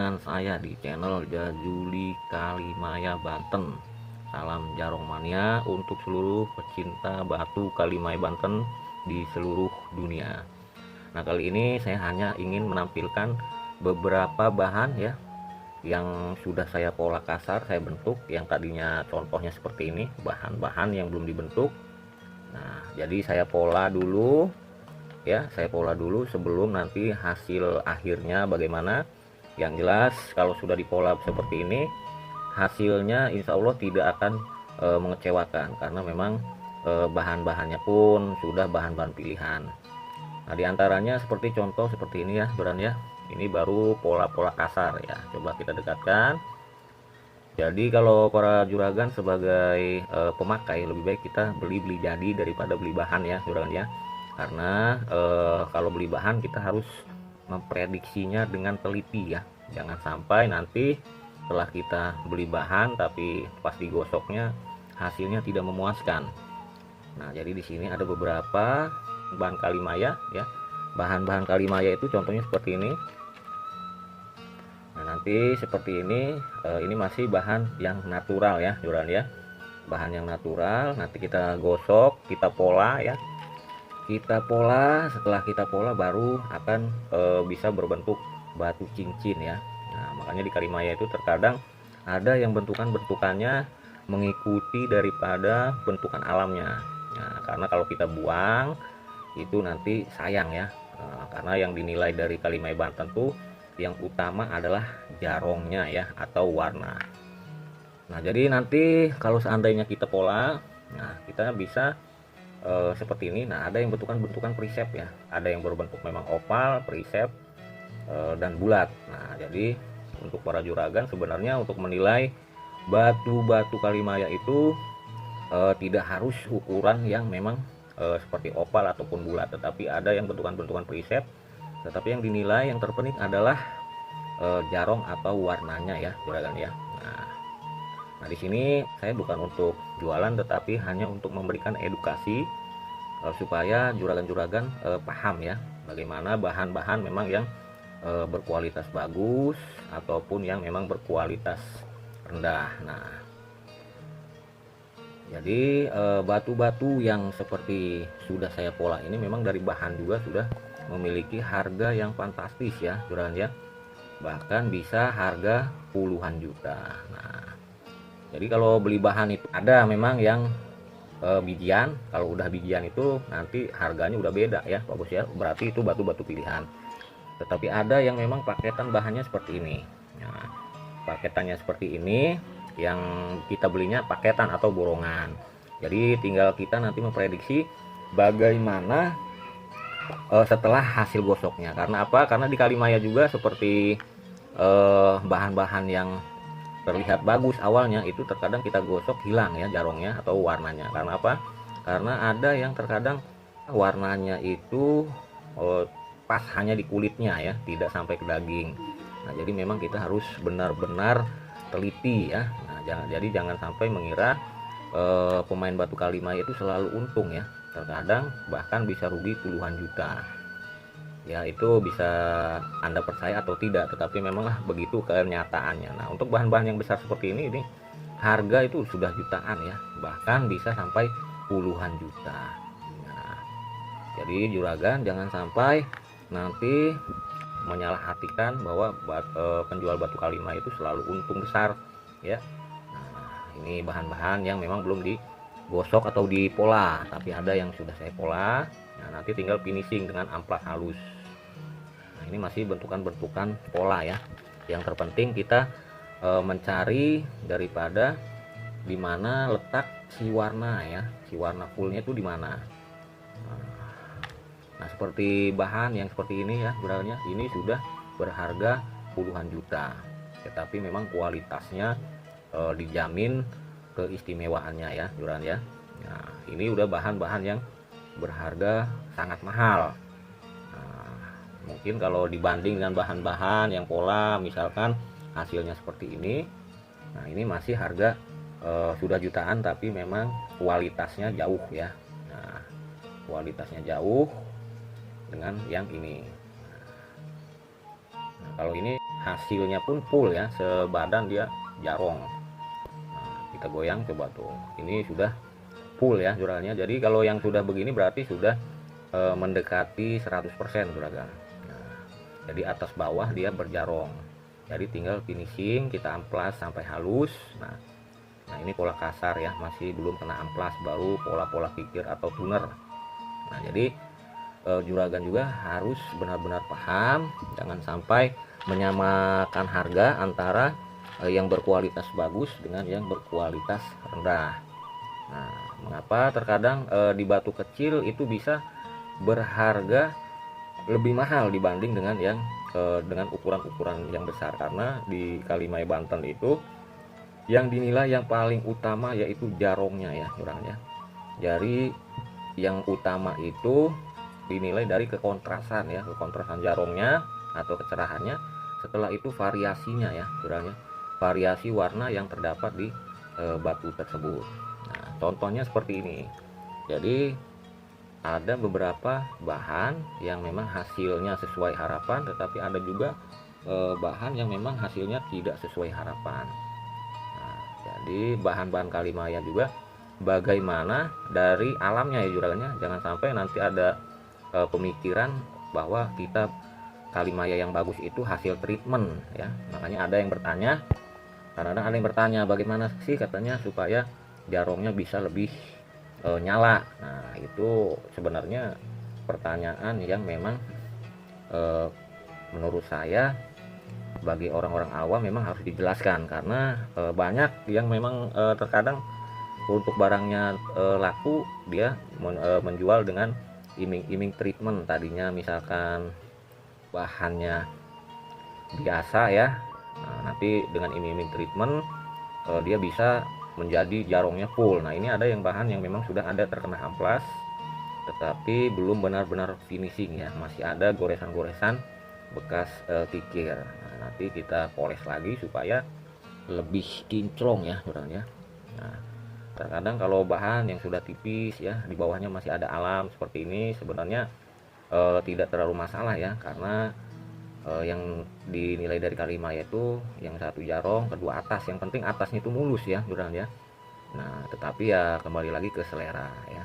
dengan saya di channel Jazuli Kalimaya Banten. Salam Jarong Mania untuk seluruh pecinta batu Kalimaya Banten di seluruh dunia. Nah, kali ini saya hanya ingin menampilkan beberapa bahan ya yang sudah saya pola kasar, saya bentuk. Yang tadinya contohnya seperti ini, bahan-bahan yang belum dibentuk. Nah, jadi saya pola dulu ya, saya pola dulu sebelum nanti hasil akhirnya bagaimana. Yang jelas kalau sudah dipola seperti ini, hasilnya insya Allah tidak akan mengecewakan, karena memang bahan-bahannya pun sudah bahan-bahan pilihan. Nah, diantaranya seperti contoh seperti ini ya, Bran ya. Ini baru pola-pola kasar ya. Coba kita dekatkan. Jadi kalau para juragan sebagai pemakai, lebih baik kita beli jadi daripada beli bahan ya, juragan ya. Karena kalau beli bahan kita harus memprediksinya dengan teliti ya. Jangan sampai nanti setelah kita beli bahan tapi pas digosoknya hasilnya tidak memuaskan. Nah, jadi di sini ada beberapa bahan kalimaya ya. Bahan-bahan kalimaya itu contohnya seperti ini. Nah, nanti seperti ini masih bahan yang natural ya, juragan ya. Bahan yang natural, nanti kita gosok, kita pola ya. Kita pola, setelah kita pola baru akan bisa berbentuk batu cincin ya. Nah, makanya di kalimaya itu terkadang ada yang bentukannya mengikuti daripada bentukan alamnya. Nah, karena kalau kita buang itu nanti sayang ya. Karena yang dinilai dari Kalimaya Banten tuh yang utama adalah jarongnya ya, atau warna. Nah, jadi nanti kalau seandainya kita pola, nah kita bisa seperti ini. Nah, ada yang bentukan prisep ya, ada yang berbentuk memang oval, prisep dan bulat. Nah, jadi untuk para juragan sebenarnya untuk menilai batu-batu kalimaya itu tidak harus ukuran yang memang seperti oval ataupun bulat, tetapi ada yang bentukan prisep. Tetapi yang dinilai yang terpenting adalah jarong atau warnanya ya, juragan ya. Nah, di sini saya bukan untuk jualan, tetapi hanya untuk memberikan edukasi supaya juragan-juragan paham ya, bagaimana bahan-bahan memang yang berkualitas bagus ataupun yang memang berkualitas rendah. Nah, jadi batu-batu yang seperti sudah saya pola ini memang dari bahan juga sudah memiliki harga yang fantastis ya, juragan ya. Bahkan bisa harga puluhan juta. Nah, jadi kalau beli bahan itu ada memang yang bijian. Kalau udah bijian itu nanti harganya udah beda ya, bagus ya, berarti itu batu-batu pilihan. Tetapi ada yang memang paketan bahannya seperti ini. Nah, paketannya seperti ini yang kita belinya paketan atau borongan. Jadi tinggal kita nanti memprediksi bagaimana setelah hasil gosoknya. Karena apa? Karena di kalimaya juga seperti bahan-bahan yang terlihat bagus awalnya itu terkadang kita gosok hilang ya jarongnya atau warnanya. Karena apa? Karena ada yang terkadang warnanya itu pas hanya di kulitnya ya, tidak sampai ke daging. Nah, jadi memang kita harus benar-benar teliti ya. Nah, jangan sampai mengira pemain batu kalimaya itu selalu untung ya. Terkadang bahkan bisa rugi puluhan juta. Ya, itu bisa Anda percaya atau tidak, tetapi memanglah begitu kenyataannya. Nah, untuk bahan-bahan yang besar seperti ini harga itu sudah jutaan ya, bahkan bisa sampai puluhan juta. Nah, jadi juragan jangan sampai nanti menyalahartikan bahwa penjual batu kalimaya itu selalu untung besar ya. Nah, ini bahan-bahan yang memang belum digosok atau dipola, tapi ada yang sudah saya pola. Nah, nanti tinggal finishing dengan amplas halus. Nah, ini masih bentukan-bentukan pola ya. Yang terpenting kita mencari daripada di mana letak si warna ya, si warna fullnya itu di mana. Nah, seperti bahan yang seperti ini ya, juragannya ini sudah berharga puluhan juta. Tetapi memang kualitasnya dijamin keistimewaannya ya, juragan ya. Nah, ini udah bahan-bahan yang berharga sangat mahal. Nah, mungkin kalau dibanding dengan bahan-bahan yang pola misalkan hasilnya seperti ini, nah ini masih harga sudah jutaan, tapi memang kualitasnya jauh ya. Nah, kualitasnya jauh dengan yang ini. Nah, kalau ini hasilnya pun full ya, sebadan dia jarong. Nah, kita goyang coba tuh, ini sudah full ya juragannya. Jadi kalau yang sudah begini berarti sudah mendekati 100% juragan. Nah, jadi atas bawah dia berjarong, jadi tinggal finishing, kita amplas sampai halus. Nah ini pola kasar ya, masih belum kena amplas, baru pola-pola kikir atau tuner. Nah jadi juragan juga harus benar-benar paham, jangan sampai menyamakan harga antara yang berkualitas bagus dengan yang berkualitas rendah. Nah mengapa terkadang di batu kecil itu bisa berharga lebih mahal dibanding dengan yang dengan ukuran-ukuran yang besar? Karena di Kalimaya Banten itu yang dinilai yang paling utama yaitu jarongnya ya juragan ya. Jadi yang utama itu dinilai dari kekontrasan ya, kekontrasan jarongnya atau kecerahannya. Setelah itu variasinya ya juragan ya, variasi warna yang terdapat di batu tersebut. Nah contohnya seperti ini. Jadi ada beberapa bahan yang memang hasilnya sesuai harapan, tetapi ada juga bahan yang memang hasilnya tidak sesuai harapan. Nah, jadi bahan-bahan Kalimaya juga bagaimana dari alamnya ya juragannya. Jangan sampai nanti ada pemikiran bahwa kita Kalimaya yang bagus itu hasil treatment ya. Makanya ada yang bertanya, kadang-kadang ada yang bertanya bagaimana sih katanya supaya jarongnya bisa lebih nyala. Nah itu sebenarnya pertanyaan yang memang menurut saya bagi orang-orang awam memang harus dijelaskan, karena banyak yang memang terkadang untuk barangnya laku dia menjual dengan iming-iming treatment. Tadinya misalkan bahannya biasa ya, nah, nanti dengan iming-iming treatment dia bisa menjadi jarongnya full. Nah ini ada yang bahan yang memang sudah ada terkena amplas tetapi belum benar-benar finishing ya, masih ada goresan-goresan bekas kikir. Nah, nanti kita poles lagi supaya lebih kinclong ya juragan ya. Nah terkadang kalau bahan yang sudah tipis ya, di bawahnya masih ada alam seperti ini, sebenarnya tidak terlalu masalah ya, karena yang dinilai dari Kalimaya itu yang satu jarong, kedua atas, yang penting atasnya itu mulus ya juragan ya. Nah tetapi ya kembali lagi ke selera ya,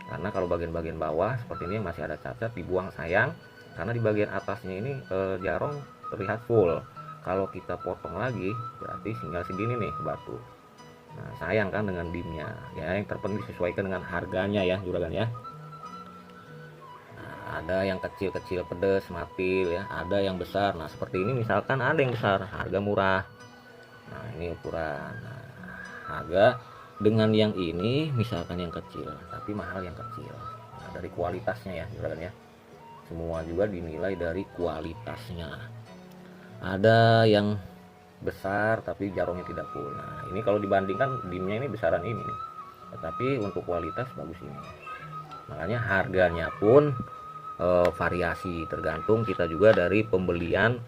karena kalau bagian-bagian bawah seperti ini yang masih ada cacat dibuang sayang, karena di bagian atasnya ini jarong terlihat full. Kalau kita potong lagi berarti tinggal segini nih batu. Nah sayang kan dengan dimnya ya. Yang terpenting sesuaikan dengan harganya ya juragan ya. Ada yang kecil-kecil pedes matil ya, ada yang besar. Nah seperti ini misalkan ada yang besar harga murah. Nah ini ukuran. Nah, harga dengan yang ini misalkan yang kecil tapi mahal yang kecil. Nah dari kualitasnya ya juragan ya, semua juga dinilai dari kualitasnya. Ada yang besar tapi jarongnya tidak full. Nah ini kalau dibandingkan dimnya ini besaran ini nih, tetapi untuk kualitas bagus ini. Makanya harganya pun variasi, tergantung kita juga dari pembelian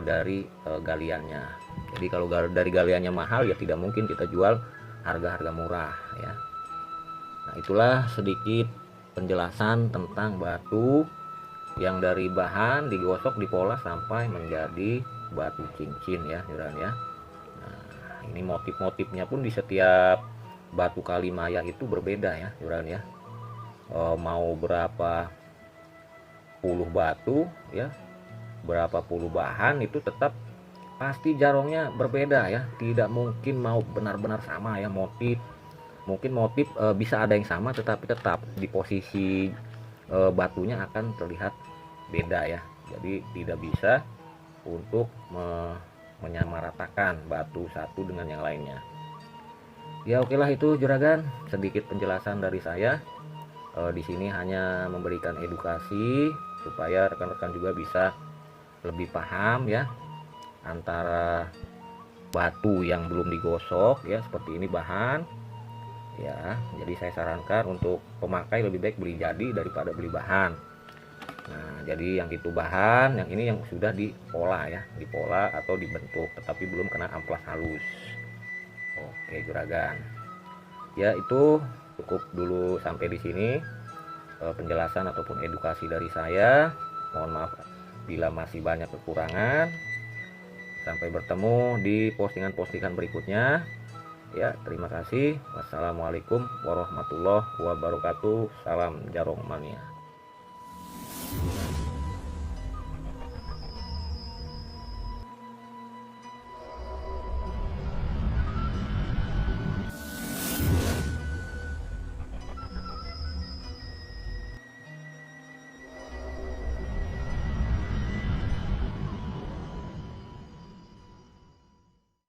dari galiannya. Jadi kalau dari galiannya mahal ya tidak mungkin kita jual harga-harga murah ya. Nah itulah sedikit penjelasan tentang batu yang dari bahan digosok dipola sampai menjadi batu cincin ya juragan ya. Nah ini motif-motifnya pun di setiap batu Kalimaya itu berbeda ya juragan ya. Mau berapa puluh batu ya, berapa puluh bahan itu tetap pasti jarongnya berbeda ya, tidak mungkin mau benar-benar sama ya. Motif mungkin motif bisa ada yang sama tetapi tetap di posisi batunya akan terlihat beda ya. Jadi tidak bisa untuk menyamaratakan batu satu dengan yang lainnya ya. Oke lah itu juragan sedikit penjelasan dari saya. Di sini hanya memberikan edukasi supaya rekan-rekan juga bisa lebih paham ya antara batu yang belum digosok ya, seperti ini bahan ya. Jadi saya sarankan untuk pemakai lebih baik beli jadi daripada beli bahan. Nah jadi yang itu bahan, yang ini yang sudah dipola ya, dipola atau dibentuk tetapi belum kena amplas halus. Oke juragan ya, itu cukup dulu sampai di sini penjelasan ataupun edukasi dari saya. Mohon maaf bila masih banyak kekurangan. Sampai bertemu di postingan-postingan berikutnya. Ya, terima kasih. Wassalamualaikum warahmatullahi wabarakatuh. Salam Jarong Mania.